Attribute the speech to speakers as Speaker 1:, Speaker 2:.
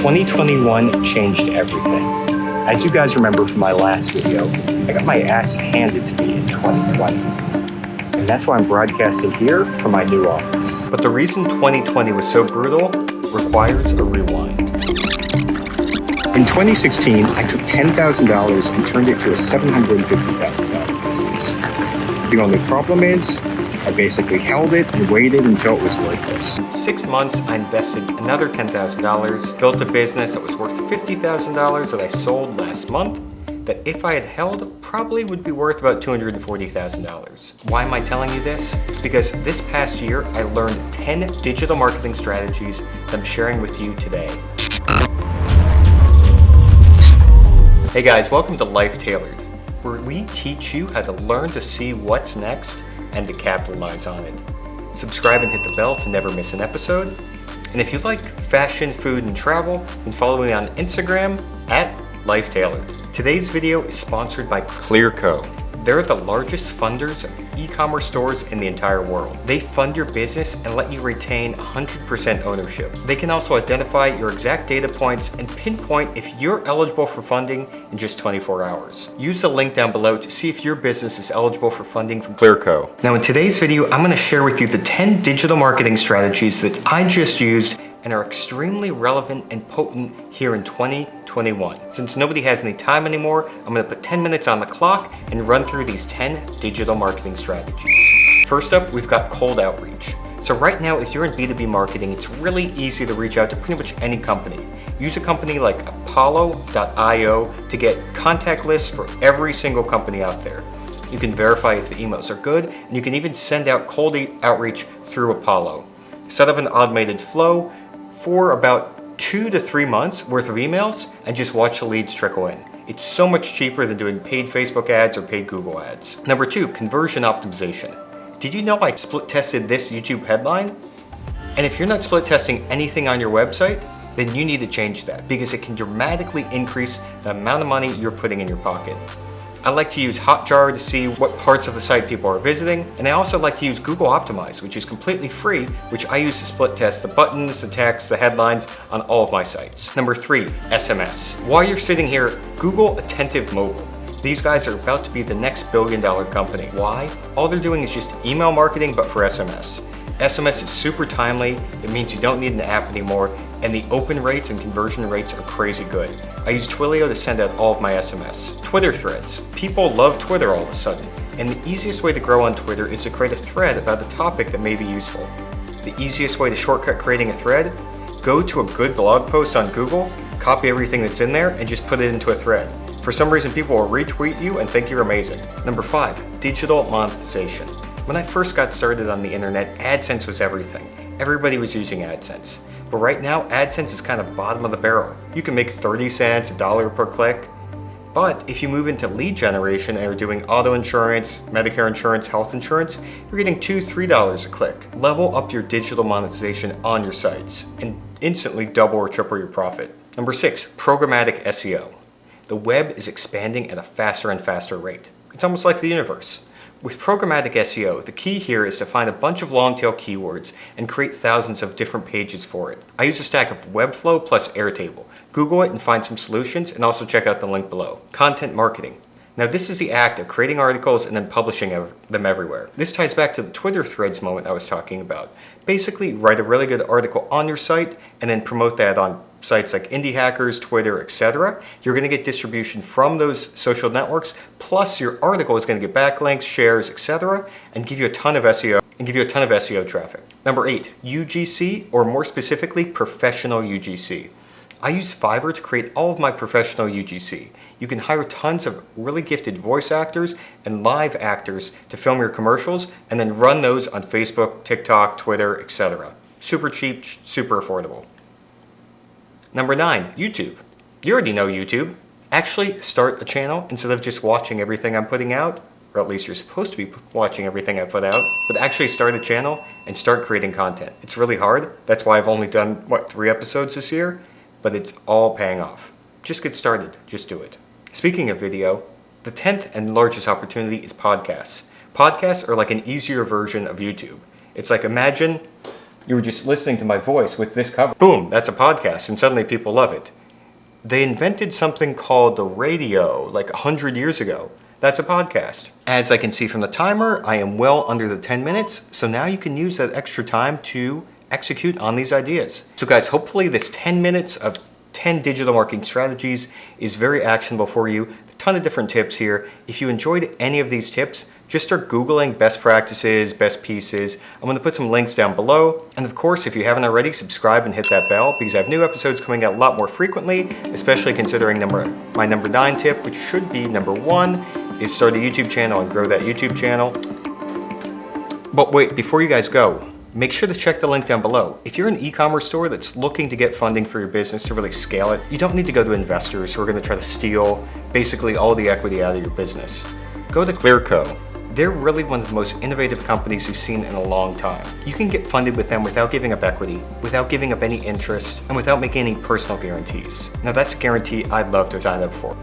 Speaker 1: 2021 changed everything. As you guys remember from my last video, I got my ass handed to me in 2020. And that's why I'm broadcasting here from my new office. But the reason 2020 was so brutal requires a rewind. In 2016, I took $10,000 and turned it to a $750,000 business. The only problem is, I basically held it and waited until it was worthless. In 6 months, I invested another $10,000, built a business that was worth $50,000 that I sold last month, that if I had held, probably would be worth about $240,000. Why am I telling you this? It's because this past year, I learned 10 digital marketing strategies that I'm sharing with you today. Hey guys, welcome to Life Tailored, where we teach you how to learn to see what's next and to capitalize on it. Subscribe and hit the bell to never miss an episode. And if you like fashion, food, and travel, then follow me on Instagram at Life Tailored. Today's video is sponsored by Clearco. They're the largest funders of e-commerce stores in the entire world. They fund your business and let you retain 100% ownership. They can also identify your exact data points and pinpoint if you're eligible for funding in just 24 hours. Use the link down below to see if your business is eligible for funding from Clearco. Now in today's video, I'm going to share with you the 10 digital marketing strategies that I just used and are extremely relevant and potent here in 2021. Since nobody has any time anymore, I'm gonna put 10 minutes on the clock and run through these 10 digital marketing strategies. First up, we've got cold outreach. So right now, if you're in B2B marketing, it's really easy to reach out to pretty much any company. Use a company like Apollo.io to get contact lists for every single company out there. You can verify if the emails are good, and you can even send out cold outreach through Apollo. Set up an automated flow for about 2 to 3 months worth of emails and just watch the leads trickle in. It's so much cheaper than doing paid Facebook ads or paid Google ads. Number 2, conversion optimization. Did you know I split tested this YouTube headline? And if you're not split testing anything on your website, then you need to change that because it can dramatically increase the amount of money you're putting in your pocket. I like to use Hotjar to see what parts of the site people are visiting, and I also like to use Google Optimize, which is completely free, which I use to split test the buttons, the text, the headlines on all of my sites. Number 3, SMS. While you're sitting here, Google Attentive Mobile. These guys are about to be the next billion-dollar company. Why? All they're doing is just email marketing, but for SMS. SMS is super timely, it means you don't need an app anymore, and the open rates and conversion rates are crazy good. I use Twilio to send out all of my SMS. Twitter threads. People love Twitter all of a sudden, and the easiest way to grow on Twitter is to create a thread about a topic that may be useful. The easiest way to shortcut creating a thread? Go to a good blog post on Google, copy everything that's in there, and just put it into a thread. For some reason, people will retweet you and think you're amazing. Number 5, digital monetization. When I first got started on the internet, AdSense was everything. Everybody was using AdSense. But right now, AdSense is kind of bottom of the barrel. You can make 30 cents, $1 per click. But if you move into lead generation and are doing auto insurance, Medicare insurance, health insurance, you're getting $2, $3 a click. Level up your digital monetization on your sites and instantly double or triple your profit. Number 6, programmatic SEO. The web is expanding at a faster and faster rate. It's almost like the universe. With programmatic SEO, the key here is to find a bunch of long-tail keywords and create thousands of different pages for it. I use a stack of Webflow plus Airtable. Google it and find some solutions, and also check out the link below. Content marketing. Now this is the act of creating articles and then publishing them everywhere. This ties back to the Twitter threads moment I was talking about. Basically, write a really good article on your site and then promote that on sites like Indie Hackers, Twitter, etc. You're going to get distribution from those social networks, plus your article is going to get backlinks, shares, etc., and give you a ton of SEO traffic. Number 8, UGC, or more specifically, professional UGC. I use Fiverr to create all of my professional UGC. You can hire tons of really gifted voice actors and live actors to film your commercials and then run those on Facebook, TikTok, Twitter, etc. Super cheap, super affordable. Number 9, YouTube. You already know YouTube. Actually start a channel instead of just watching everything I'm putting out, or at least you're supposed to be watching everything I put out, but actually start a channel and start creating content. It's really hard. That's why I've only done, 3 episodes this year, but it's all paying off. Just get started, just do it. Speaking of video, the 10th and largest opportunity is podcasts. Podcasts are like an easier version of YouTube. It's like imagine You were just listening to my voice with this cover. Boom, that's a podcast, and suddenly people love it. They invented something called the radio like 100 years ago. That's a podcast. As I can see from the timer, I am well under the 10 minutes, so now you can use that extra time to execute on these ideas. So guys, hopefully this 10 minutes of 10 digital marketing strategies is very actionable for you. A ton of different tips here. If you enjoyed any of these tips, just start Googling best practices, best pieces. I'm going to put some links down below. And of course, if you haven't already, subscribe and hit that bell because I have new episodes coming out a lot more frequently, especially considering my number 9 tip, which should be number 1, is start a YouTube channel and grow that YouTube channel. But wait, before you guys go, make sure to check the link down below. If you're an e-commerce store that's looking to get funding for your business to really scale it, you don't need to go to investors who are going to try to steal basically all the equity out of your business. Go to Clearco. They're really one of the most innovative companies we've seen in a long time. You can get funded with them without giving up equity, without giving up any interest, and without making any personal guarantees. Now that's a guarantee I'd love to sign up for.